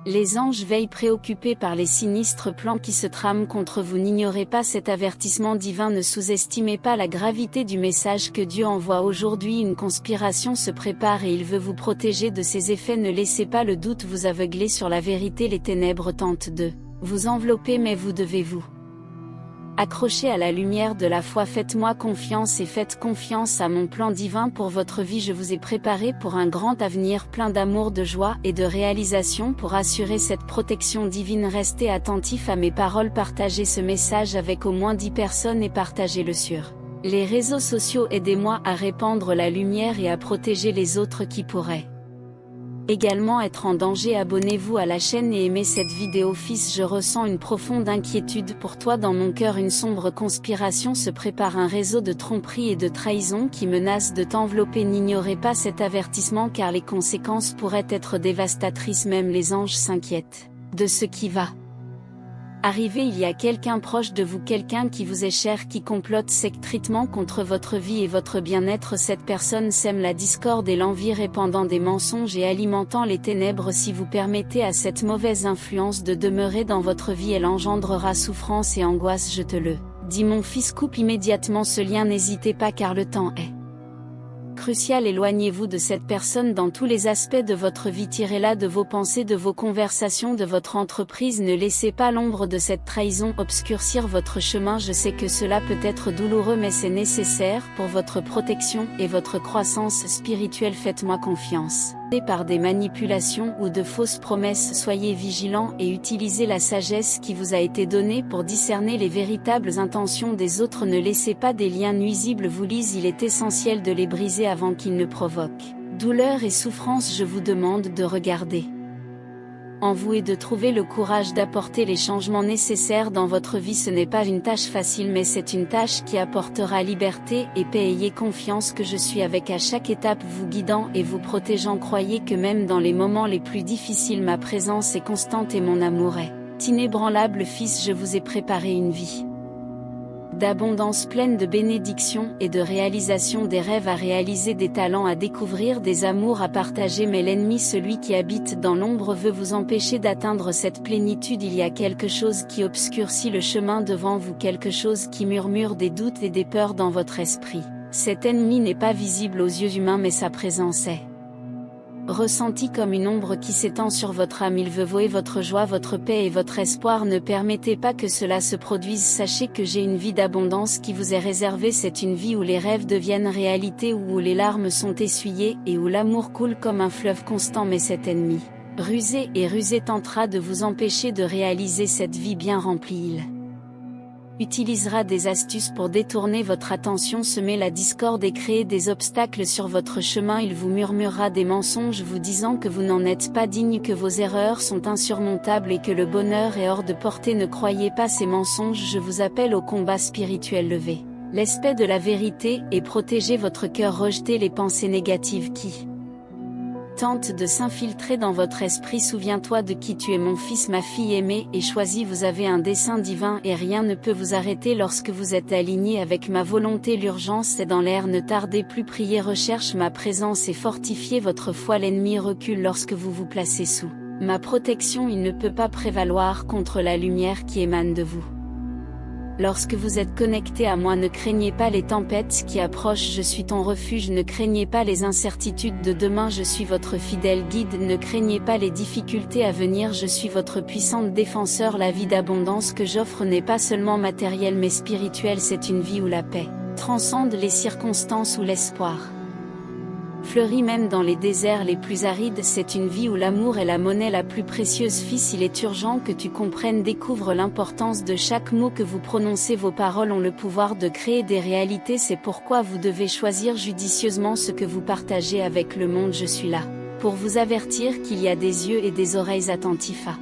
Les anges veillent préoccupés par les sinistres plans qui se trament contre vous. N'ignorez pas cet avertissement divin, ne sous-estimez pas la gravité du message que Dieu envoie aujourd'hui. Une conspiration se prépare et il veut vous protéger de ses effets. Ne laissez pas le doute vous aveugler sur la vérité. Les ténèbres tentent de vous envelopper, mais vous devez vous accrochez à la lumière de la foi. Faites-moi confiance et faites confiance à mon plan divin pour votre vie. Je vous ai préparé pour un grand avenir plein d'amour, de joie et de réalisation. Pour assurer cette protection divine, restez attentif à mes paroles. Partagez ce message avec au moins 10 personnes et partagez-le sur les réseaux sociaux. Aidez-moi à répandre la lumière et à protéger les autres qui pourraient également être en danger. Abonnez-vous à la chaîne et aimez cette vidéo. Fils, je ressens une profonde inquiétude pour toi dans mon cœur. Une sombre conspiration se prépare, un réseau de tromperie et de trahison qui menace de t'envelopper. N'ignorez pas cet avertissement car les conséquences pourraient être dévastatrices. Même les anges s'inquiètent de ce qui va arriver. Il y a quelqu'un proche de vous, quelqu'un qui vous est cher, qui complote secrètement contre votre vie et votre bien-être. Cette personne sème la discorde et l'envie, répandant des mensonges et alimentant les ténèbres. Si vous permettez à cette mauvaise influence de demeurer dans votre vie, elle engendrera souffrance et angoisse. Je te le dis mon fils, coupe immédiatement ce lien. N'hésitez pas car le temps est crucial. Éloignez-vous de cette personne dans tous les aspects de votre vie. Tirez-la de vos pensées, de vos conversations, de votre entreprise. Ne laissez pas l'ombre de cette trahison obscurcir votre chemin. Je sais que cela peut être douloureux, mais c'est nécessaire pour votre protection et votre croissance spirituelle. Faites-moi confiance. Par des manipulations ou de fausses promesses, soyez vigilants et utilisez la sagesse qui vous a été donnée pour discerner les véritables intentions des autres. Ne laissez pas des liens nuisibles vous lier, il est essentiel de les briser avant qu'ils ne provoquent douleur et souffrance. Je vous demande de regarder en vous et de trouver le courage d'apporter les changements nécessaires dans votre vie. Ce n'est pas une tâche facile, mais c'est une tâche qui apportera liberté et paix. Ayez confiance que je suis avec à chaque étape, vous guidant et vous protégeant. Croyez que même dans les moments les plus difficiles, ma présence est constante et mon amour est inébranlable. Fils, je vous ai préparé une vie d'abondance pleine de bénédictions et de réalisation, des rêves à réaliser, des talents à découvrir, des amours à partager. Mais l'ennemi, celui qui habite dans l'ombre, veut vous empêcher d'atteindre cette plénitude. Il y a quelque chose qui obscurcit le chemin devant vous, quelque chose qui murmure des doutes et des peurs dans votre esprit. Cet ennemi n'est pas visible aux yeux humains, mais sa présence est ressenti comme une ombre qui s'étend sur votre âme. Il veut voler votre joie, votre paix et votre espoir. Ne permettez pas que cela se produise. Sachez que j'ai une vie d'abondance qui vous est réservée. C'est une vie où les rêves deviennent réalité, où les larmes sont essuyées et où l'amour coule comme un fleuve constant. Mais cet ennemi, rusé et rusé, tentera de vous empêcher de réaliser cette vie bien remplie. Il utilisera des astuces pour détourner votre attention, semer la discorde et créer des obstacles sur votre chemin. Il vous murmurera des mensonges vous disant que vous n'en êtes pas digne, que vos erreurs sont insurmontables et que le bonheur est hors de portée. Ne croyez pas ces mensonges. Je vous appelle au combat spirituel. Levez l'aspect de la vérité et protégez votre cœur. Rejetez les pensées négatives qui tentent de s'infiltrer dans votre esprit. Souviens-toi de qui tu es, mon fils, ma fille aimée et choisie. Vous avez un dessein divin et rien ne peut vous arrêter lorsque vous êtes aligné avec ma volonté. L'urgence est dans l'air. Ne tardez plus, priez, recherche ma présence et fortifiez votre foi. L'ennemi recule lorsque vous vous placez sous ma protection. Il ne peut pas prévaloir contre la lumière qui émane de vous. Lorsque vous êtes connecté à moi, ne craignez pas les tempêtes qui approchent, je suis ton refuge. Ne craignez pas les incertitudes de demain, je suis votre fidèle guide. Ne craignez pas les difficultés à venir, je suis votre puissante défenseur. La vie d'abondance que j'offre n'est pas seulement matérielle mais spirituelle. C'est une vie où la paix transcende les circonstances, où l'espoir fleurit même dans les déserts les plus arides. C'est une vie où l'amour est la monnaie la plus précieuse. Fils, il est urgent que tu comprennes, découvre l'importance de chaque mot que vous prononcez. Vos paroles ont le pouvoir de créer des réalités. C'est pourquoi vous devez choisir judicieusement ce que vous partagez avec le monde. Je suis là pour vous avertir qu'il y a des yeux et des oreilles attentifs à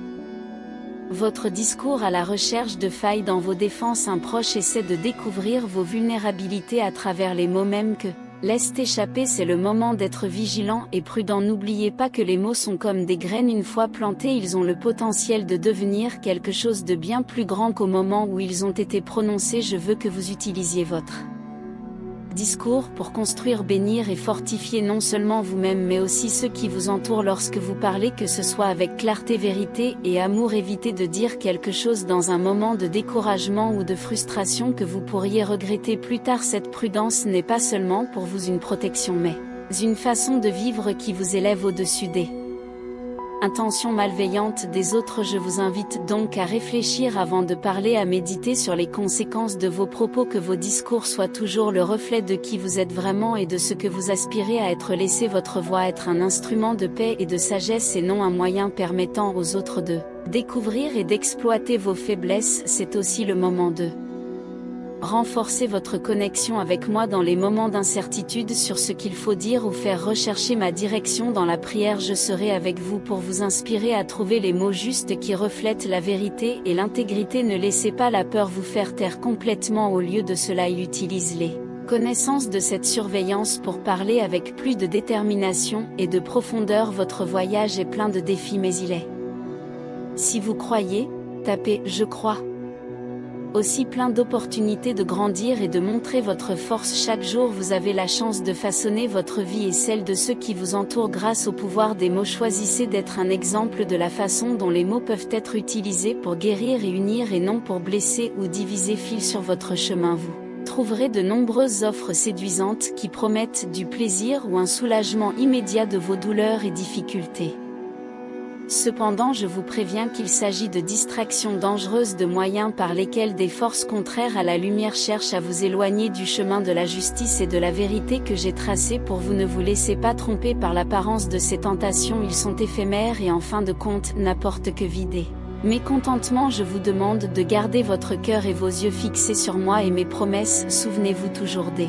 votre discours, à la recherche de failles dans vos défenses. Un proche essaie de découvrir vos vulnérabilités à travers les mots même que laisse échapper. C'est le moment d'être vigilant et prudent. N'oubliez pas que les mots sont comme des graines. Une fois plantés, ils ont le potentiel de devenir quelque chose de bien plus grand qu'au moment où ils ont été prononcés. Je veux que vous utilisiez votre discours pour construire, bénir et fortifier non seulement vous-même mais aussi ceux qui vous entourent lorsque vous parlez, que ce soit avec clarté, vérité et amour. Évitez de dire quelque chose dans un moment de découragement ou de frustration que vous pourriez regretter plus tard. Cette prudence n'est pas seulement pour vous une protection mais une façon de vivre qui vous élève au-dessus des intentions malveillantes des autres. Je vous invite donc à réfléchir avant de parler, à méditer sur les conséquences de vos propos, que vos discours soient toujours le reflet de qui vous êtes vraiment et de ce que vous aspirez à être. Laissez votre voix être un instrument de paix et de sagesse et non un moyen permettant aux autres de découvrir et d'exploiter vos faiblesses. C'est aussi le moment de renforcer votre connexion avec moi dans les moments d'incertitude sur ce qu'il faut dire ou faire. Recherchez ma direction dans la prière. Je serai avec vous pour vous inspirer à trouver les mots justes qui reflètent la vérité et l'intégrité. Ne laissez pas la peur vous faire taire complètement. Au lieu de cela, il utilise les connaissances de cette surveillance pour parler avec plus de détermination et de profondeur. Votre voyage est plein de défis mais il est, si vous croyez, tapez « Je crois ». Aussi plein d'opportunités de grandir et de montrer votre force. Chaque jour vous avez la chance de façonner votre vie et celle de ceux qui vous entourent grâce au pouvoir des mots. Choisissez d'être un exemple de la façon dont les mots peuvent être utilisés pour guérir et unir et non pour blesser ou diviser. Fil sur votre chemin, vous trouverez de nombreuses offres séduisantes qui promettent du plaisir ou un soulagement immédiat de vos douleurs et difficultés. Cependant, je vous préviens qu'il s'agit de distractions dangereuses, de moyens par lesquels des forces contraires à la lumière cherchent à vous éloigner du chemin de la justice et de la vérité que j'ai tracé pour vous. Ne vous laissez pas tromper par l'apparence de ces tentations, ils sont éphémères et en fin de compte n'apportent que vide et mécontentement. Je vous demande de garder votre cœur et vos yeux fixés sur moi et mes promesses. Souvenez-vous toujours des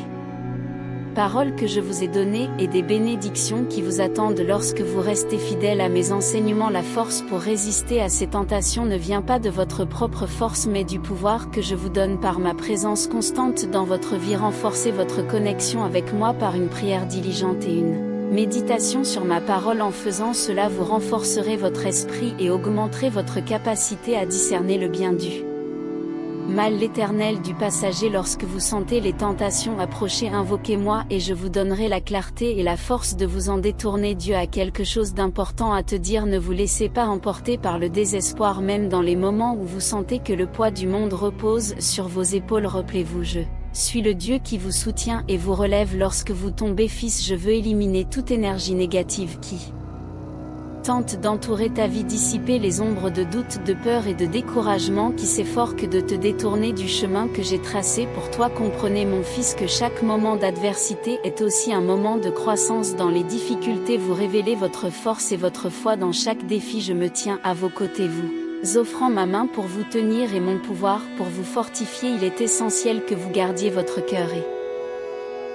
paroles que je vous ai données et des bénédictions qui vous attendent lorsque vous restez fidèle à mes enseignements. La force pour résister à ces tentations ne vient pas de votre propre force mais du pouvoir que je vous donne par ma présence constante dans votre vie. Renforcez votre connexion avec moi par une prière diligente et une méditation sur ma parole. En faisant cela, vous renforcerez votre esprit et augmenterez votre capacité à discerner le bien du mal, l'éternel du passager. Lorsque vous sentez les tentations approcher, invoquez-moi et je vous donnerai la clarté et la force de vous en détourner. Dieu a quelque chose d'important à te dire. Ne vous laissez pas emporter par le désespoir, même dans les moments où vous sentez que le poids du monde repose sur vos épaules. Rappelez-vous, je suis le Dieu qui vous soutient et vous relève lorsque vous tombez. Fils, je veux éliminer toute énergie négative qui tente d'entourer ta vie, dissiper les ombres de doute, de peur et de découragement qui s'efforcent de te détourner du chemin que j'ai tracé pour toi. Comprenez, mon fils, que chaque moment d'adversité est aussi un moment de croissance. Dans les difficultés, vous révélez votre force et votre foi. Dans chaque défi, je me tiens à vos côtés, vous offrant ma main pour vous tenir et mon pouvoir pour vous fortifier. Il est essentiel que vous gardiez votre cœur et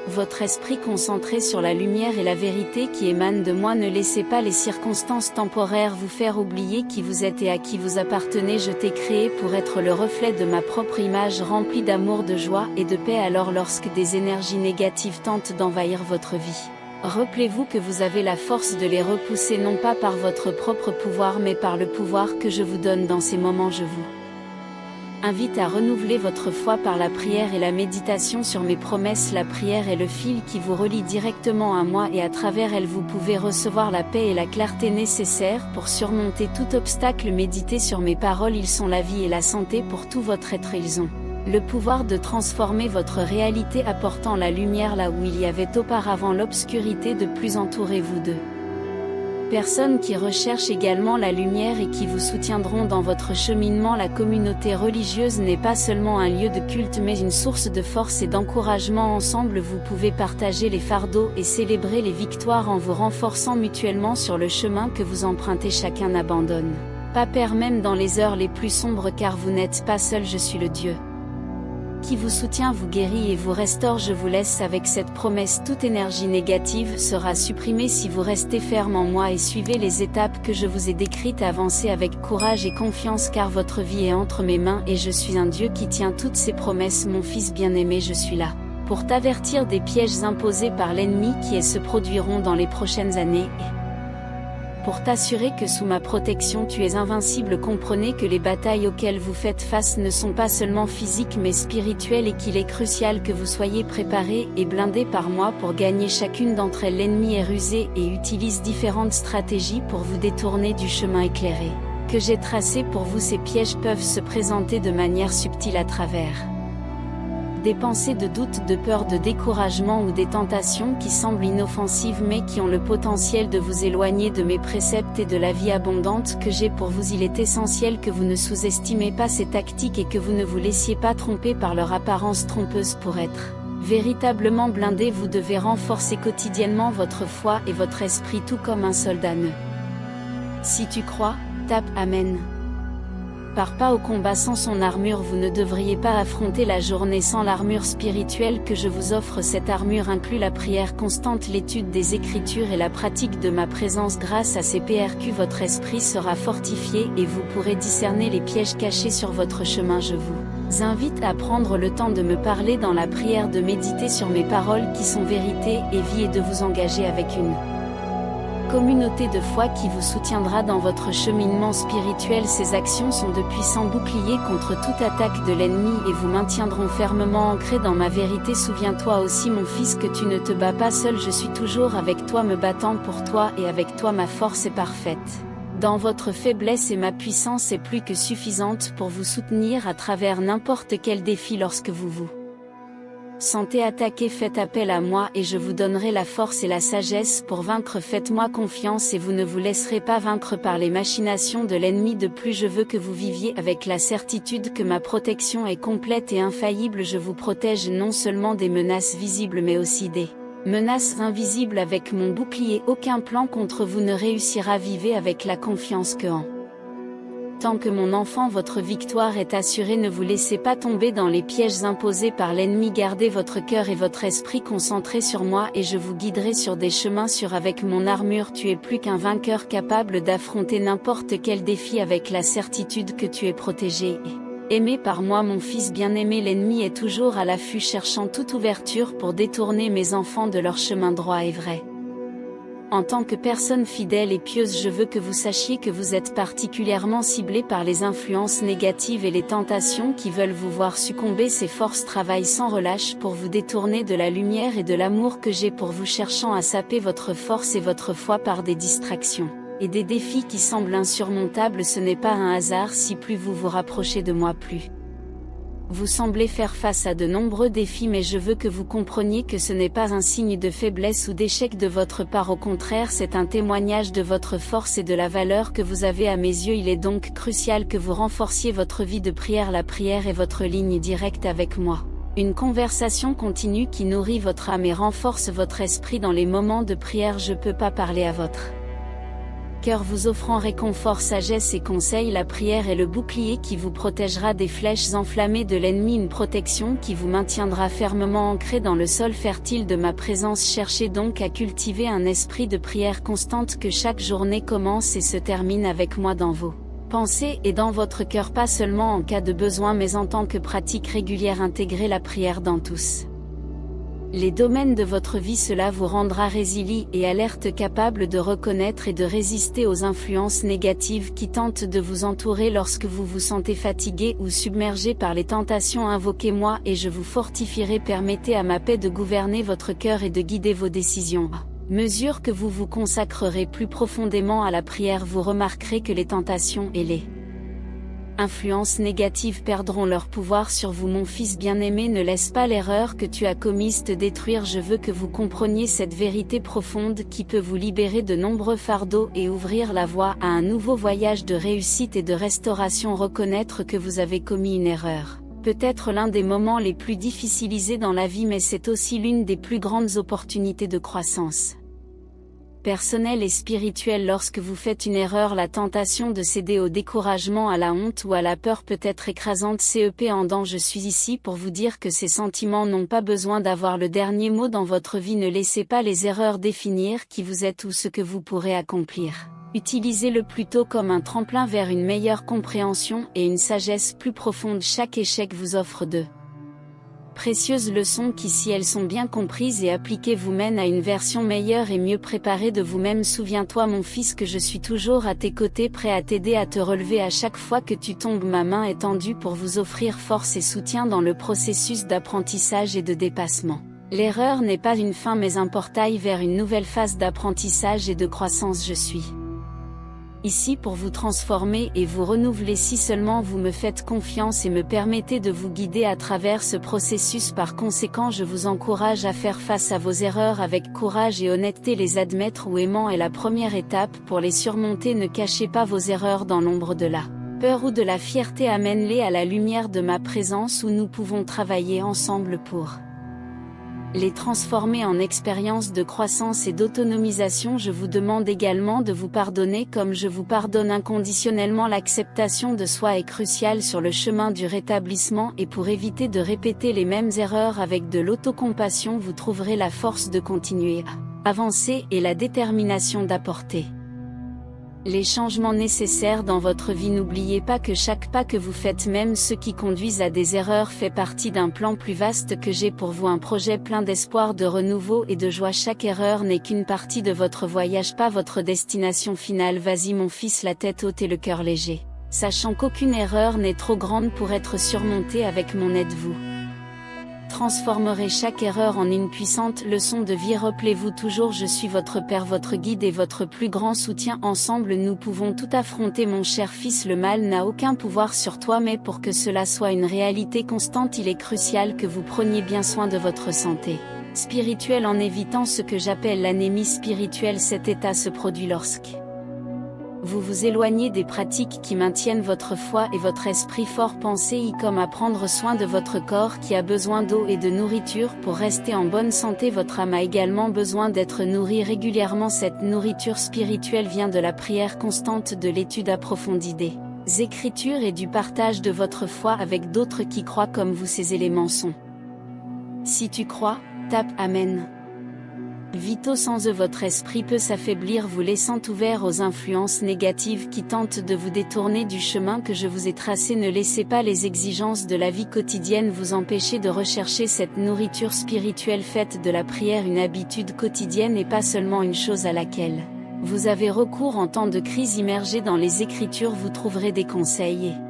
votre esprit concentré sur la lumière et la vérité qui émanent de moi. Ne laissez pas les circonstances temporaires vous faire oublier qui vous êtes et à qui vous appartenez. Je t'ai créé pour être le reflet de ma propre image, rempli d'amour, de joie et de paix. Alors lorsque des énergies négatives tentent d'envahir votre vie, rappelez-vous que vous avez la force de les repousser, non pas par votre propre pouvoir mais par le pouvoir que je vous donne. Dans ces moments, je vous invite à renouveler votre foi par la prière et la méditation sur mes promesses. La prière est le fil qui vous relie directement à moi et à travers elle vous pouvez recevoir la paix et la clarté nécessaires pour surmonter tout obstacle. Méditez sur mes paroles, ils sont la vie et la santé pour tout votre être. Ils ont le pouvoir de transformer votre réalité, apportant la lumière là où il y avait auparavant l'obscurité. De plus, entourez-vous de personnes qui recherchent également la lumière et qui vous soutiendront dans votre cheminement. La communauté religieuse n'est pas seulement un lieu de culte mais une source de force et d'encouragement. Ensemble, vous pouvez partager les fardeaux et célébrer les victoires en vous renforçant mutuellement sur le chemin que vous empruntez. Chacun n'abandonne pas père, même dans les heures les plus sombres, car vous n'êtes pas seul. Je suis le Dieu qui vous soutient, vous guérit et vous restaure. Je vous laisse avec cette promesse: toute énergie négative sera supprimée si vous restez ferme en moi et suivez les étapes que je vous ai décrites. Avancez avec courage et confiance car votre vie est entre mes mains et je suis un Dieu qui tient toutes ses promesses. Mon fils bien-aimé, je suis là pour t'avertir des pièges imposés par l'ennemi qui se produiront dans les prochaines années. Pour t'assurer que sous ma protection tu es invincible, comprenez que les batailles auxquelles vous faites face ne sont pas seulement physiques mais spirituelles et qu'il est crucial que vous soyez préparés et blindés par moi pour gagner chacune d'entre elles. L'ennemi est rusé et utilise différentes stratégies pour vous détourner du chemin éclairé que j'ai tracé pour vous. Ces pièges peuvent se présenter de manière subtile à travers des pensées de doute, de peur, de découragement ou des tentations qui semblent inoffensives mais qui ont le potentiel de vous éloigner de mes préceptes et de la vie abondante que j'ai pour vous. Il est essentiel que vous ne sous-estimez pas ces tactiques et que vous ne vous laissiez pas tromper par leur apparence trompeuse. Pour être véritablement blindé, vous devez renforcer quotidiennement votre foi et votre esprit tout comme un soldat ne. Si tu crois, tape Amen. Pars pas au combat sans son armure. Vous ne devriez pas affronter la journée sans l'armure spirituelle que je vous offre. Cette armure inclut la prière constante, l'étude des Écritures et la pratique de ma présence. Grâce à ces PRQ, votre esprit sera fortifié et vous pourrez discerner les pièges cachés sur votre chemin. Je vous invite à prendre le temps de me parler dans la prière, de méditer sur mes paroles qui sont vérité et vie et de vous engager avec une communauté de foi qui vous soutiendra dans votre cheminement spirituel. Ces actions sont de puissants boucliers contre toute attaque de l'ennemi et vous maintiendront fermement ancré dans ma vérité. Souviens-toi aussi, mon fils, que tu ne te bats pas seul. Je suis toujours avec toi, me battant pour toi, et avec toi ma force est parfaite dans votre faiblesse et ma puissance est plus que suffisante pour vous soutenir à travers n'importe quel défi. Lorsque vous vous sentez attaqué, faites appel à moi et je vous donnerai la force et la sagesse pour vaincre. Faites-moi confiance et vous ne vous laisserez pas vaincre par les machinations de l'ennemi. De plus, je veux que vous viviez avec la certitude que ma protection est complète et infaillible. Je vous protège non seulement des menaces visibles mais aussi des menaces invisibles. Avec mon bouclier, aucun plan contre vous ne réussira. Vivez avec la confiance que en tant que mon enfant votre victoire est assurée. Ne vous laissez pas tomber dans les pièges imposés par l'ennemi. Gardez votre cœur et votre esprit concentrés sur moi et je vous guiderai sur des chemins sûrs. Avec mon armure, tu es plus qu'un vainqueur capable d'affronter n'importe quel défi avec la certitude que tu es protégé et aimé par moi. Mon fils bien-aimé, l'ennemi est toujours à l'affût cherchant toute ouverture pour détourner mes enfants de leur chemin droit et vrai. En tant que personne fidèle et pieuse, je veux que vous sachiez que vous êtes particulièrement ciblé par les influences négatives et les tentations qui veulent vous voir succomber. Ces forces travaillent sans relâche pour vous détourner de la lumière et de l'amour que j'ai pour vous, cherchant à saper votre force et votre foi par des distractions et des défis qui semblent insurmontables. Ce n'est pas un hasard si plus vous vous rapprochez de moi, plus vous semblez faire face à de nombreux défis, mais je veux que vous compreniez que ce n'est pas un signe de faiblesse ou d'échec de votre part. Au contraire, c'est un témoignage de votre force et de la valeur que vous avez à mes yeux. Il est donc crucial que vous renforciez votre vie de prière. La prière est votre ligne directe avec moi. Une conversation continue qui nourrit votre âme et renforce votre esprit. Dans les moments de prière, je peux pas parler à votre cœur, vous offrant réconfort, sagesse et conseil. La prière est le bouclier qui vous protégera des flèches enflammées de l'ennemi, une protection qui vous maintiendra fermement ancré dans le sol fertile de ma présence. Cherchez donc à cultiver un esprit de prière constante, que chaque journée commence et se termine avec moi dans vos pensées et dans votre cœur, pas seulement en cas de besoin mais en tant que pratique régulière. Intégrez la prière dans tous les domaines de votre vie. Cela vous rendra résilient et alerte, capable de reconnaître et de résister aux influences négatives qui tentent de vous entourer. Lorsque vous vous sentez fatigué ou submergé par les tentations, invoquez-moi et je vous fortifierai. Permettez à ma paix de gouverner votre cœur et de guider vos décisions. À mesure que vous vous consacrerez plus profondément à la prière, vous remarquerez que les tentations et les influences négatives perdront leur pouvoir sur vous. Mon fils bien-aimé, ne laisse pas l'erreur que tu as commise te détruire. Je veux que vous compreniez cette vérité profonde qui peut vous libérer de nombreux fardeaux et ouvrir la voie à un nouveau voyage de réussite et de restauration. Reconnaître que vous avez commis une erreur peut être l'un des moments les plus difficilisés dans la vie, mais c'est aussi l'une des plus grandes opportunités de croissance personnel et spirituel. Lorsque vous faites une erreur, la tentation de céder au découragement, à la honte ou à la peur peut être écrasante. Je suis ici pour vous dire que ces sentiments n'ont pas besoin d'avoir le dernier mot dans votre vie. Ne laissez pas les erreurs définir qui vous êtes ou ce que vous pourrez accomplir. Utilisez-le plutôt comme un tremplin vers une meilleure compréhension et une sagesse plus profonde. Chaque échec vous offre de Précieuses leçons qui, si elles sont bien comprises et appliquées, vous mènent à une version meilleure et mieux préparée de vous-même. Souviens-toi, mon fils, que je suis toujours à tes côtés, prêt à t'aider à te relever à chaque fois que tu tombes. Ma main est tendue pour vous offrir force et soutien dans le processus d'apprentissage et de dépassement. L'erreur n'est pas une fin mais un portail vers une nouvelle phase d'apprentissage et de croissance. Je suis ici pour vous transformer et vous renouveler si seulement vous me faites confiance et me permettez de vous guider à travers ce processus. Par conséquent, je vous encourage à faire face à vos erreurs avec courage et honnêteté. Les admettre ou aimant est la première étape pour les surmonter. Ne cachez pas vos erreurs dans l'ombre de la peur ou de la fierté. Amène-les à la lumière de ma présence où nous pouvons travailler ensemble pour les transformer en expériences de croissance et d'autonomisation. Je vous demande également de vous pardonner comme je vous pardonne inconditionnellement. L'acceptation de soi est cruciale sur le chemin du rétablissement et pour éviter de répéter les mêmes erreurs. Avec de l'autocompassion, vous trouverez la force de continuer à avancer et la détermination d'apporter les changements nécessaires dans votre vie. N'oubliez pas que chaque pas que vous faites, même ceux qui conduisent à des erreurs, fait partie d'un plan plus vaste que j'ai pour vous, un projet plein d'espoir, de renouveau et de joie. Chaque erreur n'est qu'une partie de votre voyage, pas votre destination finale. Vas-y mon fils, la tête haute et le cœur léger, sachant qu'aucune erreur n'est trop grande pour être surmontée. Avec mon aide, vous transformerez chaque erreur en une puissante leçon de vie. Rappelez-vous toujours, je suis votre Père, votre guide et votre plus grand soutien. Ensemble nous pouvons tout affronter. Mon cher fils, le mal n'a aucun pouvoir sur toi, mais pour que cela soit une réalité constante, il est crucial que vous preniez bien soin de votre santé spirituelle en évitant ce que j'appelle l'anémie spirituelle. Cet état se produit lorsque vous vous éloignez des pratiques qui maintiennent votre foi et votre esprit fort. Pensez-y comme à prendre soin de votre corps qui a besoin d'eau et de nourriture pour rester en bonne santé. Votre âme a également besoin d'être nourrie régulièrement. Cette nourriture spirituelle vient de la prière constante, de l'étude approfondie des Écritures et du partage de votre foi avec d'autres qui croient comme vous. Ces éléments sont. Si tu crois, tape Amen. Vitaux. Sans eux, votre esprit peut s'affaiblir, vous laissant ouvert aux influences négatives qui tentent de vous détourner du chemin que je vous ai tracé. Ne laissez pas les exigences de la vie quotidienne vous empêcher de rechercher cette nourriture spirituelle. Faites de la prière une habitude quotidienne et pas seulement une chose à laquelle vous avez recours en temps de crise. Immergé dans les Écritures, vous trouverez des conseils et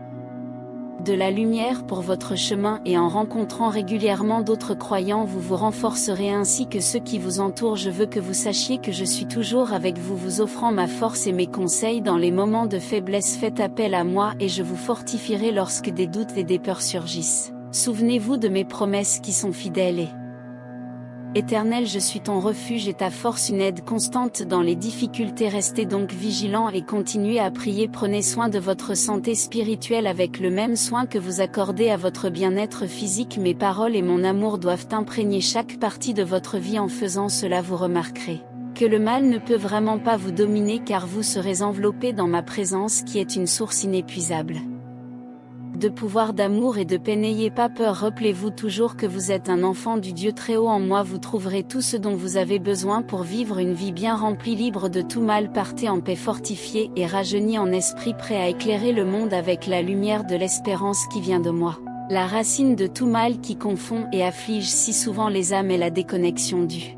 de la lumière pour votre chemin, et en rencontrant régulièrement d'autres croyants, vous vous renforcerez ainsi que ceux qui vous entourent. Je veux que vous sachiez que je suis toujours avec vous, vous offrant ma force et mes conseils dans les moments de faiblesse. Faites appel à moi et je vous fortifierai lorsque des doutes et des peurs surgissent. Souvenez-vous de mes promesses qui sont fidèles et Éternel, je suis ton refuge et ta force, une aide constante dans les difficultés. Restez donc vigilants et continuez à prier. Prenez soin de votre santé spirituelle avec le même soin que vous accordez à votre bien-être physique. Mes paroles et mon amour doivent imprégner chaque partie de votre vie. En faisant cela, vous remarquerez que le mal ne peut vraiment pas vous dominer, car vous serez enveloppé dans ma présence qui est une source inépuisable de pouvoir, d'amour et de paix. N'ayez pas peur, rappelez-vous toujours que vous êtes un enfant du Dieu très haut. En moi vous trouverez tout ce dont vous avez besoin pour vivre une vie bien remplie, libre de tout mal. Partez en paix, fortifié et rajeuni en esprit, prêt à éclairer le monde avec la lumière de l'espérance qui vient de moi. La racine de tout mal qui confond et afflige si souvent les âmes est la déconnexion du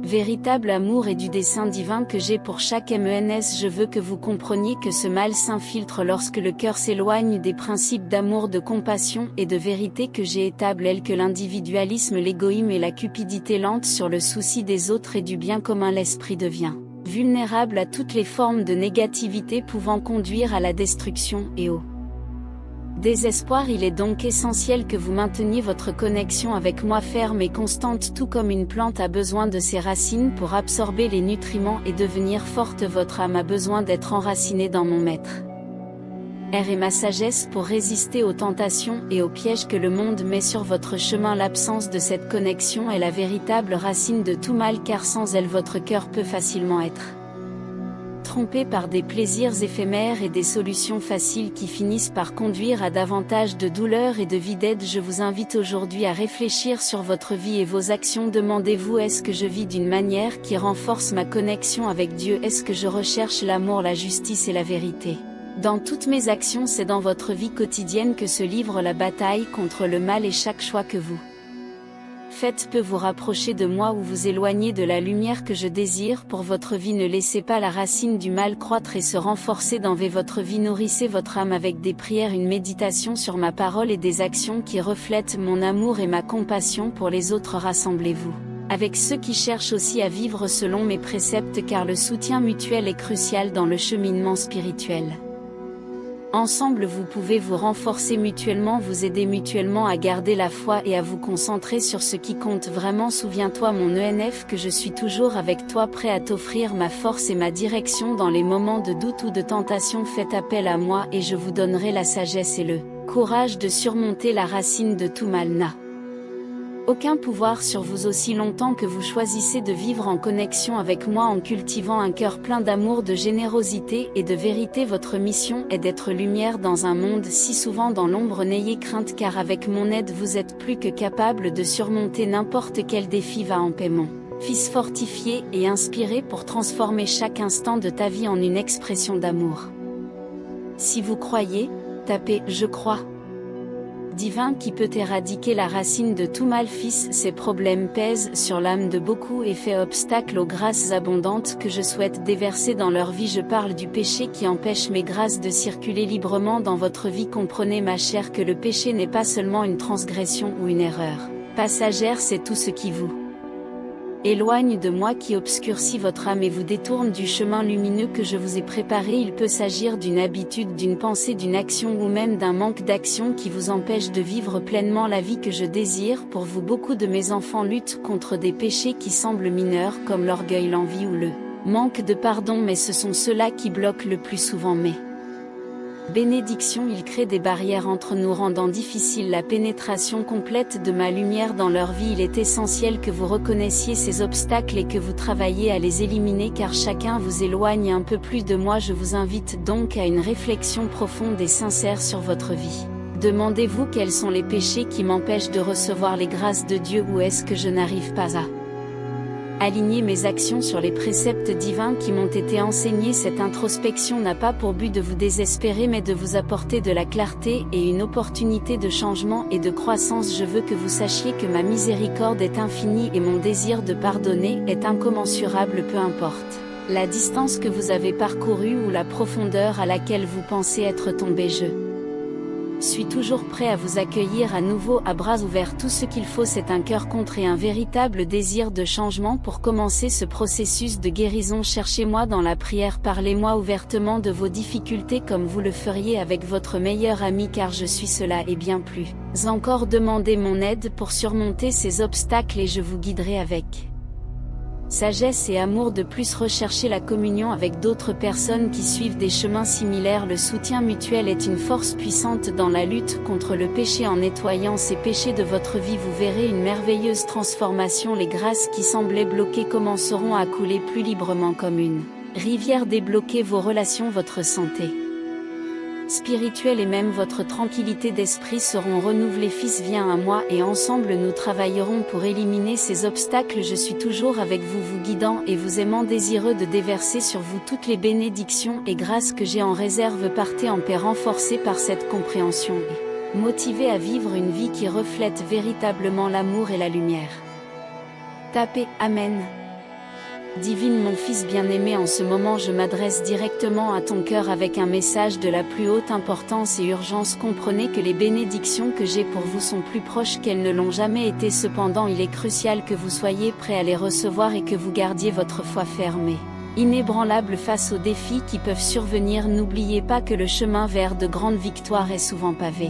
véritable amour et du dessein divin que j'ai pour chaque MENS. Je veux que vous compreniez que ce mal s'infiltre lorsque le cœur s'éloigne des principes d'amour, de compassion et de vérité que j'ai établis, que l'individualisme, l'égoïsme et la cupidité lente sur le souci des autres et du bien commun. L'esprit devient vulnérable à toutes les formes de négativité pouvant conduire à la destruction et au désespoir. Il est donc essentiel que vous mainteniez votre connexion avec moi ferme et constante, tout comme une plante a besoin de ses racines pour absorber les nutriments et devenir forte. Votre âme a besoin d'être enracinée dans mon maître air et ma sagesse pour résister aux tentations et aux pièges que le monde met sur votre chemin. L'absence de cette connexion est la véritable racine de tout mal, car sans elle votre cœur peut facilement être trompé par des plaisirs éphémères et des solutions faciles qui finissent par conduire à davantage de douleur et de vide. Je vous invite aujourd'hui à réfléchir sur votre vie et vos actions. Demandez-vous, est-ce que je vis d'une manière qui renforce ma connexion avec Dieu? Est-ce que je recherche l'amour, la justice et la vérité dans toutes mes actions? C'est dans votre vie quotidienne que se livre la bataille contre le mal, et chaque choix que vous Faites peut vous rapprocher de moi ou vous éloigner de la lumière que je désire pour votre vie. Ne laissez pas la racine du mal croître et se renforcer dans votre vie. Nourrissez votre âme avec des prières, une méditation sur ma parole et des actions qui reflètent mon amour et ma compassion pour les autres. Rassemblez-vous avec ceux qui cherchent aussi à vivre selon mes préceptes, car le soutien mutuel est crucial dans le cheminement spirituel. Ensemble vous pouvez vous renforcer mutuellement, vous aider mutuellement à garder la foi et à vous concentrer sur ce qui compte vraiment. Souviens-toi mon ENF que je suis toujours avec toi, prêt à t'offrir ma force et ma direction dans les moments de doute ou de tentation. Faites appel à moi et je vous donnerai la sagesse et le courage de surmonter la racine de tout mal. N'a aucun pouvoir sur vous aussi longtemps que vous choisissez de vivre en connexion avec moi en cultivant un cœur plein d'amour, de générosité et de vérité. Votre mission est d'être lumière dans un monde si souvent dans l'ombre. N'ayez crainte, car avec mon aide vous êtes plus que capable de surmonter n'importe quel défi. Va en paix mon fils, fortifié et inspiré pour transformer chaque instant de ta vie en une expression d'amour. Si vous croyez, tapez « Je crois » divin qui peut éradiquer la racine de tout mal. Fils, ces problèmes pèsent sur l'âme de beaucoup et fait obstacle aux grâces abondantes que je souhaite déverser dans leur vie. Je parle du péché qui empêche mes grâces de circuler librement dans votre vie. Comprenez ma chère que le péché n'est pas seulement une transgression ou une erreur passagère, c'est tout ce qui vous éloigne de moi, qui obscurcit votre âme et vous détourne du chemin lumineux que je vous ai préparé. Il peut s'agir d'une habitude, d'une pensée, d'une action ou même d'un manque d'action qui vous empêche de vivre pleinement la vie que je désire pour vous. Beaucoup de mes enfants luttent contre des péchés qui semblent mineurs comme l'orgueil, l'envie ou le manque de pardon, mais ce sont ceux-là qui bloquent le plus souvent mes bénédictions. Ils créent des barrières entre nous, rendant difficile la pénétration complète de ma lumière dans leur vie. Il est essentiel que vous reconnaissiez ces obstacles et que vous travailliez à les éliminer, car chacun vous éloigne un peu plus de moi. Je vous invite donc à une réflexion profonde et sincère sur votre vie. Demandez-vous quels sont les péchés qui m'empêchent de recevoir les grâces de Dieu, ou est-ce que je n'arrive pas à aligner mes actions sur les préceptes divins qui m'ont été enseignés. Cette introspection n'a pas pour but de vous désespérer, mais de vous apporter de la clarté et une opportunité de changement et de croissance. Je veux que vous sachiez que ma miséricorde est infinie et mon désir de pardonner est incommensurable. Peu importe la distance que vous avez parcourue ou la profondeur à laquelle vous pensez être tombé, je suis toujours prêt à vous accueillir à nouveau à bras ouverts. Tout ce qu'il faut, c'est un cœur contre et un véritable désir de changement pour commencer ce processus de guérison. Cherchez-moi dans la prière, parlez-moi ouvertement de vos difficultés comme vous le feriez avec votre meilleur ami, car je suis cela et bien plus encore. Demandez mon aide pour surmonter ces obstacles et je vous guiderai avec sagesse et amour. De plus, recherchez la communion avec d'autres personnes qui suivent des chemins similaires. Le soutien mutuel est une force puissante dans la lutte contre le péché. En nettoyant ces péchés de votre vie, vous verrez une merveilleuse transformation. Les grâces qui semblaient bloquées commenceront à couler plus librement comme une rivière. Débloquez vos relations, votre santé spirituelle et même votre tranquillité d'esprit seront renouvelées. Fils, viens à moi et ensemble nous travaillerons pour éliminer ces obstacles. Je suis toujours avec vous, vous guidant et vous aimant, désireux de déverser sur vous toutes les bénédictions et grâces que j'ai en réserve. Partez en paix, renforcés par cette compréhension et motivés à vivre une vie qui reflète véritablement l'amour et la lumière. Tapez Amen. Divine, mon fils bien-aimé, en ce moment je m'adresse directement à ton cœur avec un message de la plus haute importance et urgence. Comprenez que les bénédictions que j'ai pour vous sont plus proches qu'elles ne l'ont jamais été. Cependant, il est crucial que vous soyez prêts à les recevoir et que vous gardiez votre foi ferme et inébranlable face aux défis qui peuvent survenir. N'oubliez pas que le chemin vers de grandes victoires est souvent pavé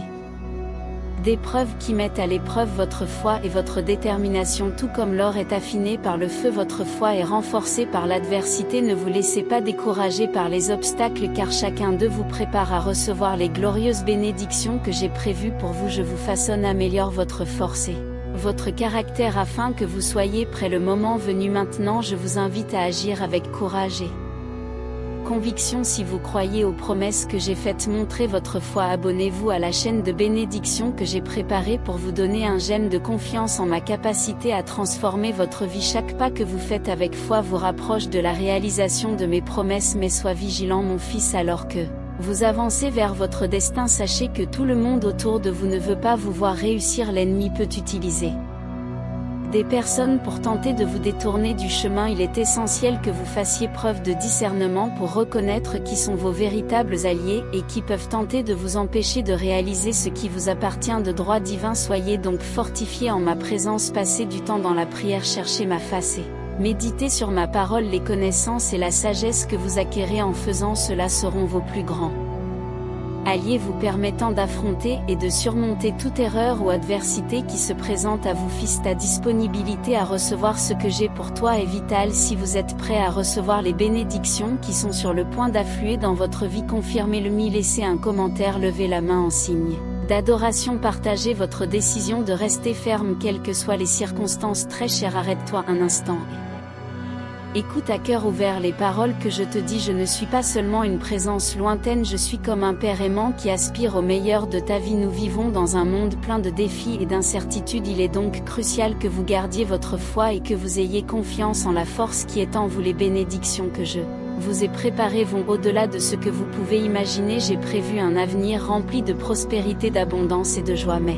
d'épreuves qui mettent à l'épreuve votre foi et votre détermination. Tout comme l'or est affiné par le feu, votre foi est renforcée par l'adversité. Ne vous laissez pas décourager par les obstacles, car chacun d'eux vous prépare à recevoir les glorieuses bénédictions que j'ai prévues pour vous. Je vous façonne, améliore votre force et votre caractère afin que vous soyez prêts le moment venu. Maintenant, je vous invite à agir avec courage et conviction. Si vous croyez aux promesses que j'ai faites, montrez votre foi. Abonnez-vous à la chaîne de bénédiction que j'ai préparée pour vous donner un gemme de confiance en ma capacité à transformer votre vie. Chaque pas que vous faites avec foi vous rapproche de la réalisation de mes promesses. Mais sois vigilant, mon fils, alors que vous avancez vers votre destin. Sachez que tout le monde autour de vous ne veut pas vous voir réussir. L'ennemi peut utiliser des personnes pour tenter de vous détourner du chemin. Il est essentiel que vous fassiez preuve de discernement pour reconnaître qui sont vos véritables alliés et qui peuvent tenter de vous empêcher de réaliser ce qui vous appartient de droit divin. Soyez donc fortifiés en ma présence, passez du temps dans la prière, cherchez ma face et méditez sur ma parole. Les connaissances et la sagesse que vous acquérez en faisant cela seront vos plus grands alliés, vous permettant d'affronter et de surmonter toute erreur ou adversité qui se présente à vous. Fils, ta disponibilité à recevoir ce que j'ai pour toi est vitale. Si vous êtes prêt à recevoir les bénédictions qui sont sur le point d'affluer dans votre vie, confirmez-le. Laissez un commentaire, levez la main en signe d'adoration, partagez votre décision de rester ferme quelles que soient les circonstances. Très cher, arrête-toi un instant. Écoute à cœur ouvert les paroles que je te dis. Je ne suis pas seulement une présence lointaine, je suis comme un père aimant qui aspire au meilleur de ta vie. Nous vivons dans un monde plein de défis et d'incertitudes. Il est donc crucial que vous gardiez votre foi et que vous ayez confiance en la force qui est en vous. Les bénédictions que je vous ai préparées vont au-delà de ce que vous pouvez imaginer. J'ai prévu un avenir rempli de prospérité, d'abondance et de joie. Mais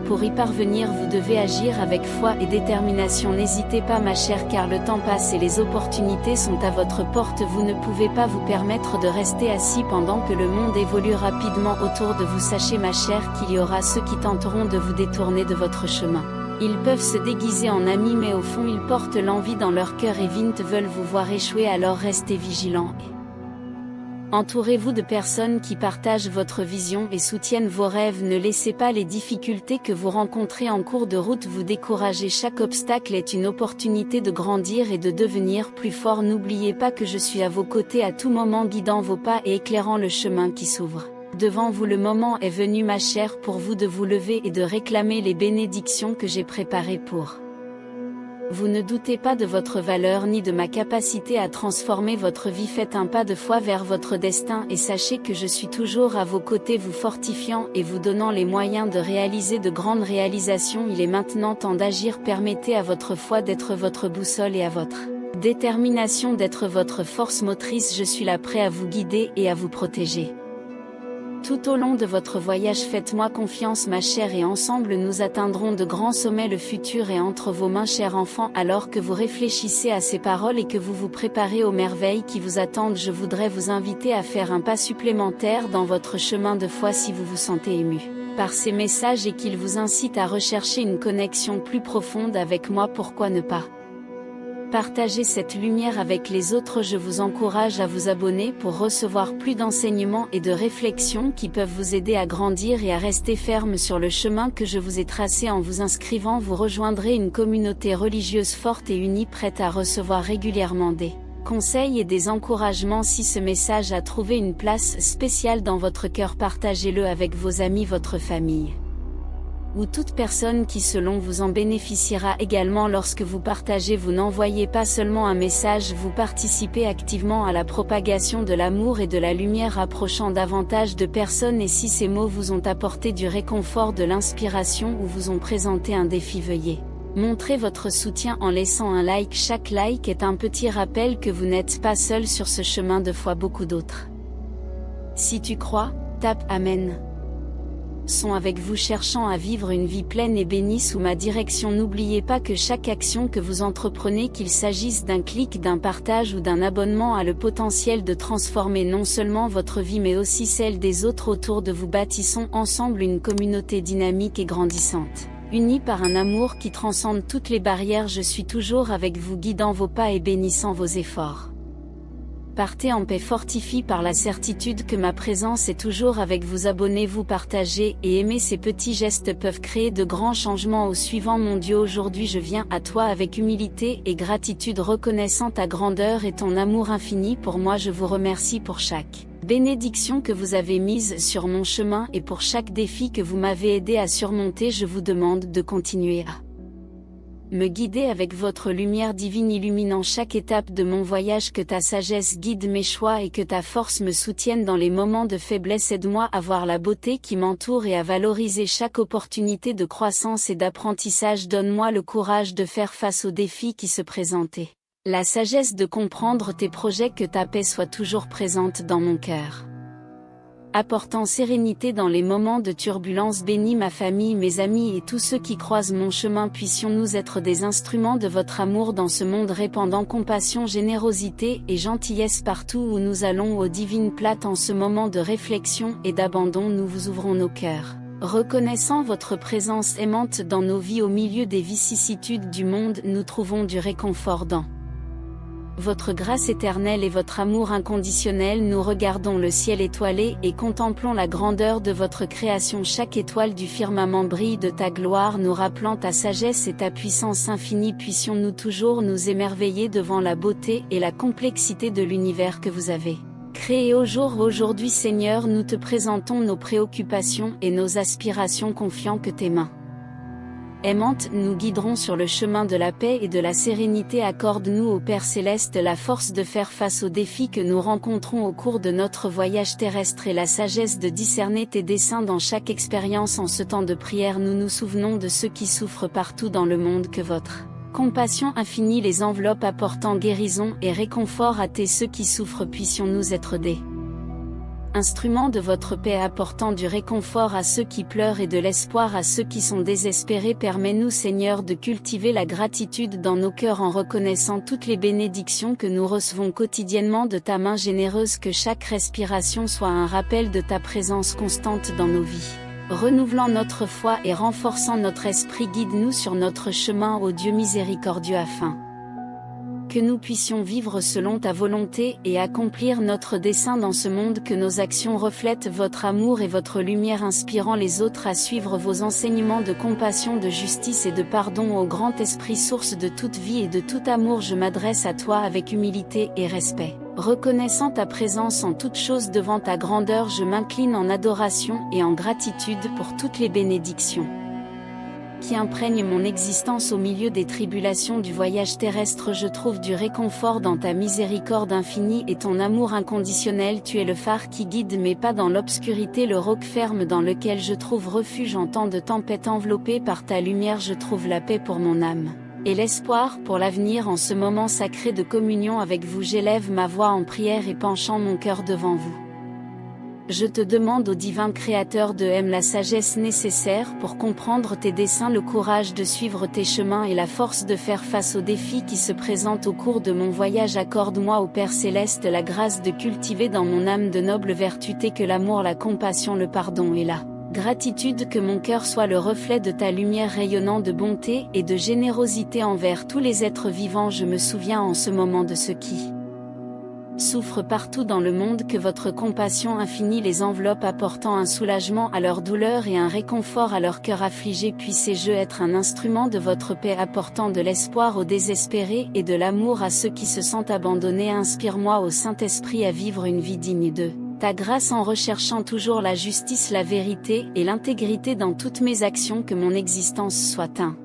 pour y parvenir, vous devez agir avec foi et détermination. N'hésitez pas, ma chère, car le temps passe et les opportunités sont à votre porte. Vous ne pouvez pas vous permettre de rester assis pendant que le monde évolue rapidement autour de vous. Sachez, ma chère, qu'il y aura ceux qui tenteront de vous détourner de votre chemin. Ils peuvent se déguiser en amis, mais au fond ils portent l'envie dans leur cœur et veulent vous voir échouer. Alors restez vigilants et entourez-vous de personnes qui partagent votre vision et soutiennent vos rêves. Ne laissez pas les difficultés que vous rencontrez en cours de route vous décourager. Chaque obstacle est une opportunité de grandir et de devenir plus fort. N'oubliez pas que je suis à vos côtés à tout moment, guidant vos pas et éclairant le chemin qui s'ouvre devant vous. Le moment est venu, ma chère, pour vous de vous lever et de réclamer les bénédictions que j'ai préparées pour vous. Ne doutez pas de votre valeur ni de ma capacité à transformer votre vie. Faites un pas de foi vers votre destin et sachez que je suis toujours à vos côtés, vous fortifiant et vous donnant les moyens de réaliser de grandes réalisations. Il est maintenant temps d'agir. Permettez à votre foi d'être votre boussole et à votre détermination d'être votre force motrice. Je suis là, prêt à vous guider et à vous protéger tout au long de votre voyage. Faites-moi confiance, ma chère, et ensemble nous atteindrons de grands sommets. Le futur est entre vos mains, cher enfant. Alors que vous réfléchissez à ces paroles et que vous vous préparez aux merveilles qui vous attendent, je voudrais vous inviter à faire un pas supplémentaire dans votre chemin de foi. Si vous vous sentez ému par ces messages et qu'ils vous incitent à rechercher une connexion plus profonde avec moi, pourquoi ne pas partagez cette lumière avec les autres? Je vous encourage à vous abonner pour recevoir plus d'enseignements et de réflexions qui peuvent vous aider à grandir et à rester ferme sur le chemin que je vous ai tracé. En vous inscrivant, vous rejoindrez une communauté religieuse forte et unie, prête à recevoir régulièrement des conseils et des encouragements. Si ce message a trouvé une place spéciale dans votre cœur, partagez-le avec vos amis, votre famille ou toute personne qui selon vous en bénéficiera également. Lorsque vous partagez, vous n'envoyez pas seulement un message, vous participez activement à la propagation de l'amour et de la lumière, rapprochant davantage de personnes. Et si ces mots vous ont apporté du réconfort, de l'inspiration ou vous ont présenté un défi, veuillez montrer votre soutien en laissant un like. Chaque like est un petit rappel que vous n'êtes pas seul sur ce chemin de foi, beaucoup d'autres. Si tu crois, tape Amen. Sont avec vous, cherchant à vivre une vie pleine et bénie sous ma direction. N'oubliez pas que chaque action que vous entreprenez, qu'il s'agisse d'un clic, d'un partage ou d'un abonnement, a le potentiel de transformer non seulement votre vie mais aussi celle des autres autour de vous. Bâtissons ensemble une communauté dynamique et grandissante, unie par un amour qui transcende toutes les barrières. Je suis toujours avec vous, guidant vos pas et bénissant vos efforts. Partez en paix, fortifié par la certitude que ma présence est toujours avec vous. Abonnez-vous, partagez et aimez. Ces petits gestes peuvent créer de grands changements. Au suivant, mon Dieu, aujourd'hui je viens à toi avec humilité et gratitude, reconnaissant ta grandeur et ton amour infini pour moi. Je vous remercie pour chaque bénédiction que vous avez mise sur mon chemin et pour chaque défi que vous m'avez aidé à surmonter. Je vous demande de continuer à me guider avec votre lumière divine, illuminant chaque étape de mon voyage. Que ta sagesse guide mes choix et que ta force me soutienne dans les moments de faiblesse. Aide-moi à voir la beauté qui m'entoure et à valoriser chaque opportunité de croissance et d'apprentissage. Donne-moi le courage de faire face aux défis qui se présentaient, la sagesse de comprendre tes projets. Que ta paix soit toujours présente dans mon cœur. apportant sérénité dans les moments de turbulence. Bénis ma famille, mes amis et tous ceux qui croisent mon chemin. Puissions-nous être des instruments de votre amour dans ce monde, répandant compassion, générosité et gentillesse partout où nous allons. Ô divine plate, en ce moment de réflexion et d'abandon, nous vous ouvrons nos cœurs, reconnaissant votre présence aimante dans nos vies. Au milieu des vicissitudes du monde, nous trouvons du réconfort dans votre grâce éternelle et votre amour inconditionnel. Nous regardons le ciel étoilé et contemplons la grandeur de votre création. Chaque étoile du firmament brille de ta gloire, nous rappelant ta sagesse et ta puissance infinie. Puissions-nous toujours nous émerveiller devant la beauté et la complexité de l'univers que vous avez créé au jour aujourd'hui. Seigneur, nous te présentons nos préoccupations et nos aspirations, confiants que tes mains aimantes nous guideront sur le chemin de la paix et de la sérénité. Accorde-nous, ô Père Céleste, la force de faire face aux défis que nous rencontrons au cours de notre voyage terrestre et la sagesse de discerner tes desseins dans chaque expérience. En ce temps de prière, nous nous souvenons de ceux qui souffrent partout dans le monde. Que votre compassion infinie les enveloppe, apportant guérison et réconfort à ceux qui souffrent. Puissions-nous être des instruments de votre paix, apportant du réconfort à ceux qui pleurent et de l'espoir à ceux qui sont désespérés. Permets-nous, Seigneur, de cultiver la gratitude dans nos cœurs en reconnaissant toutes les bénédictions que nous recevons quotidiennement de ta main généreuse. Que chaque respiration soit un rappel de ta présence constante dans nos vies, renouvelant notre foi et renforçant notre esprit. Guide-nous sur notre chemin, ô Dieu miséricordieux, afin que nous puissions vivre selon ta volonté et accomplir notre dessein dans ce monde. Que nos actions reflètent votre amour et votre lumière, inspirant les autres à suivre vos enseignements de compassion, de justice et de pardon. Ô grand esprit, source de toute vie et de tout amour, je m'adresse à toi avec humilité et respect. Reconnaissant ta présence en toutes choses, devant ta grandeur, je m'incline en adoration et en gratitude pour toutes les bénédictions qui imprègne mon existence. Au milieu des tribulations du voyage terrestre, je trouve du réconfort dans ta miséricorde infinie et ton amour inconditionnel. Tu es le phare qui guide mes pas dans l'obscurité, le roc ferme dans lequel je trouve refuge en temps de tempête. Enveloppé par ta lumière, je trouve la paix pour mon âme et l'espoir pour l'avenir. En ce moment sacré de communion avec vous, j'élève ma voix en prière et penchant mon cœur devant vous, je te demande, ô divin Créateur de la sagesse nécessaire pour comprendre tes desseins, le courage de suivre tes chemins et la force de faire face aux défis qui se présentent au cours de mon voyage. Accorde-moi, ô Père Céleste, la grâce de cultiver dans mon âme de nobles vertus telles que l'amour, la compassion, le pardon et la gratitude. Que mon cœur soit le reflet de ta lumière rayonnant de bonté et de générosité envers tous les êtres vivants. Je me souviens en ce moment de ceux qui souffrent partout dans le monde. Que votre compassion infinie les enveloppe, apportant un soulagement à leur douleur et un réconfort à leur cœur affligé. Puissé-je être un instrument de votre paix, apportant de l'espoir aux désespérés et de l'amour à ceux qui se sentent abandonnés. Inspire-moi, ô Saint-Esprit, à vivre une vie digne de ta grâce en recherchant toujours la justice, la vérité et l'intégrité dans toutes mes actions. Que mon existence soit un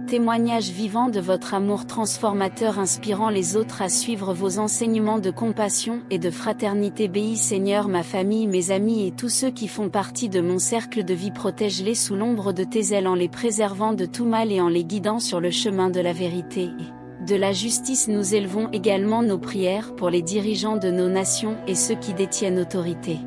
témoignage vivant de votre amour transformateur, inspirant les autres à suivre vos enseignements de compassion et de fraternité. Bénis, Seigneur, ma famille, mes amis et tous ceux qui font partie de mon cercle de vie. Protège-les sous l'ombre de tes ailes en les préservant de tout mal et en les guidant sur le chemin de la vérité et de la justice. Nous élevons également nos prières pour les dirigeants de nos nations et ceux qui détiennent autorité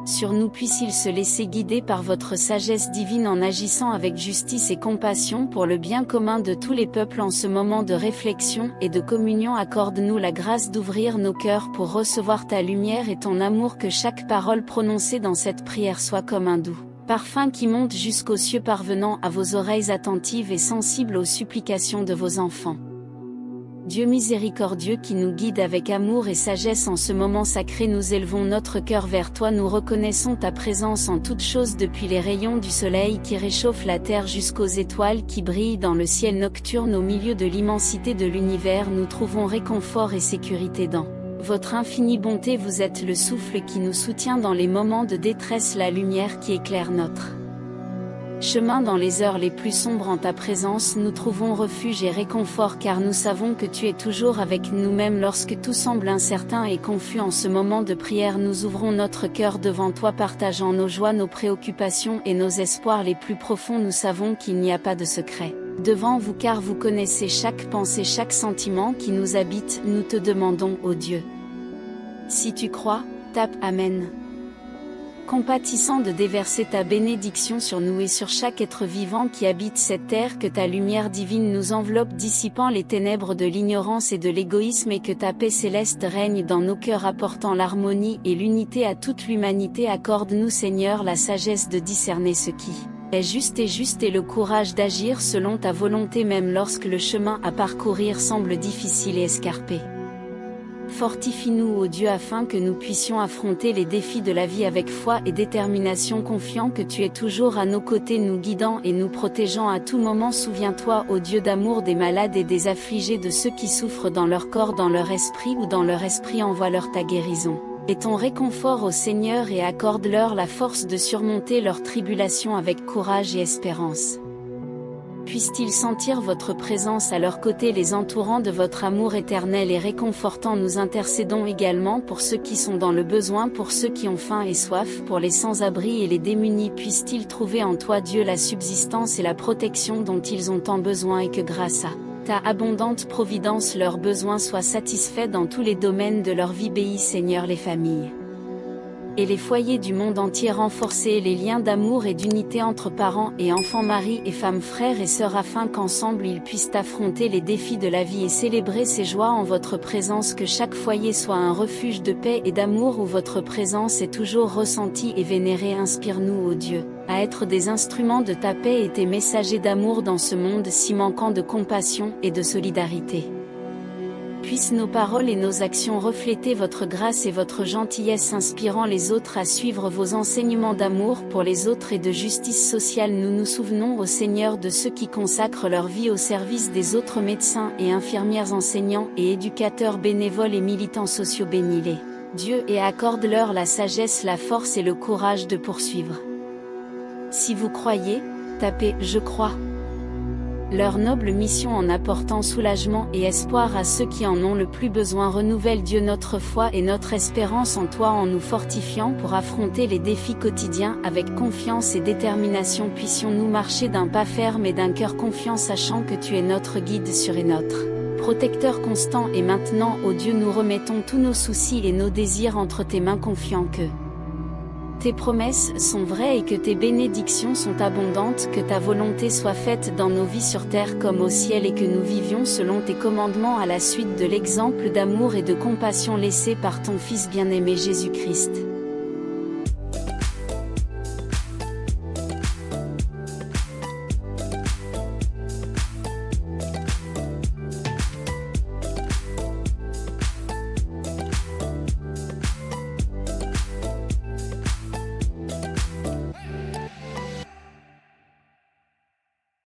sur nous. Puissent-ils se laisser guider par votre sagesse divine en agissant avec justice et compassion pour le bien commun de tous les peuples. En ce moment de réflexion et de communion, accorde-nous la grâce d'ouvrir nos cœurs pour recevoir ta lumière et ton amour. Que chaque parole prononcée dans cette prière soit comme un doux parfum qui monte jusqu'aux cieux, parvenant à vos oreilles attentives et sensibles aux supplications de vos enfants. Dieu miséricordieux qui nous guide avec amour et sagesse, en ce moment sacré nous élevons notre cœur vers toi. Nous reconnaissons ta présence en toutes choses, depuis les rayons du soleil qui réchauffent la terre jusqu'aux étoiles qui brillent dans le ciel nocturne. Au milieu de l'immensité de l'univers, nous trouvons réconfort et sécurité dans votre infinie bonté. Vous êtes le souffle qui nous soutient dans les moments de détresse, la lumière qui éclaire notre chemin dans les heures les plus sombres. En ta présence nous trouvons refuge et réconfort, car nous savons que tu es toujours avec nous même lorsque tout semble incertain et confus. En ce moment de prière, nous ouvrons notre cœur devant toi, partageant nos joies, nos préoccupations et nos espoirs les plus profonds. Nous savons qu'il n'y a pas de secret devant vous, car vous connaissez chaque pensée, chaque sentiment qui nous habite. Nous te demandons, ô Dieu, si tu crois, tape Amen. compatissant de déverser ta bénédiction sur nous et sur chaque être vivant qui habite cette terre, que ta lumière divine nous enveloppe dissipant les ténèbres de l'ignorance et de l'égoïsme et que ta paix céleste règne dans nos cœurs apportant l'harmonie et l'unité à toute l'humanité. Accorde-nous Seigneur la sagesse de discerner ce qui est juste et le courage d'agir selon ta volonté même lorsque le chemin à parcourir semble difficile et escarpé. Fortifie-nous, ô Dieu, afin que nous puissions affronter les défis de la vie avec foi et détermination, confiant que tu es toujours à nos côtés, nous guidant et nous protégeant à tout moment. Souviens-toi, ô Dieu d'amour, des malades et des affligés, de ceux qui souffrent dans leur corps, dans leur esprit ou dans leur esprit. Envoie-leur ta guérison et ton réconfort, ô Seigneur, et accorde-leur la force de surmonter leurs tribulations avec courage et espérance. Puissent-ils sentir votre présence à leur côté, les entourant de votre amour éternel et réconfortant. Nous intercédons également pour ceux qui sont dans le besoin, pour ceux qui ont faim et soif, pour les sans-abri et les démunis. Puissent-ils trouver en toi, Dieu, la subsistance et la protection dont ils ont tant besoin, et que grâce à ta abondante providence leurs besoins soient satisfaits dans tous les domaines de leur vie. Bénis Seigneur les familles et les foyers du monde entier, renforcer les liens d'amour et d'unité entre parents et enfants, maris et femmes, frères et sœurs, afin qu'ensemble ils puissent affronter les défis de la vie et célébrer ces joies en votre présence. Que chaque foyer soit un refuge de paix et d'amour où votre présence est toujours ressentie et vénérée. Inspire-nous, ô Dieu, à être des instruments de ta paix et tes messagers d'amour dans ce monde si manquant de compassion et de solidarité. Puissent nos paroles et nos actions refléter votre grâce et votre gentillesse, inspirant les autres à suivre vos enseignements d'amour pour les autres et de justice sociale. Nous nous souvenons, ô Seigneur, de ceux qui consacrent leur vie au service des autres, médecins et infirmières, enseignants et éducateurs, bénévoles et militants sociaux. Bénis-les, Dieu, et accorde-leur la sagesse, la force et le courage de poursuivre. Si vous croyez, tapez « Je crois ». Leur noble mission en apportant soulagement et espoir à ceux qui en ont le plus besoin. Renouvelle, Dieu, notre foi et notre espérance en toi en nous fortifiant pour affronter les défis quotidiens avec confiance et détermination. Puissions-nous marcher d'un pas ferme et d'un cœur confiant, sachant que tu es notre guide sûr et notre protecteur constant. Et maintenant, ô Dieu, nous remettons tous nos soucis et nos désirs entre tes mains, confiants que tes promesses sont vraies et que tes bénédictions sont abondantes. Que ta volonté soit faite dans nos vies sur terre comme au ciel, et que nous vivions selon tes commandements à la suite de l'exemple d'amour et de compassion laissé par ton Fils bien-aimé Jésus-Christ.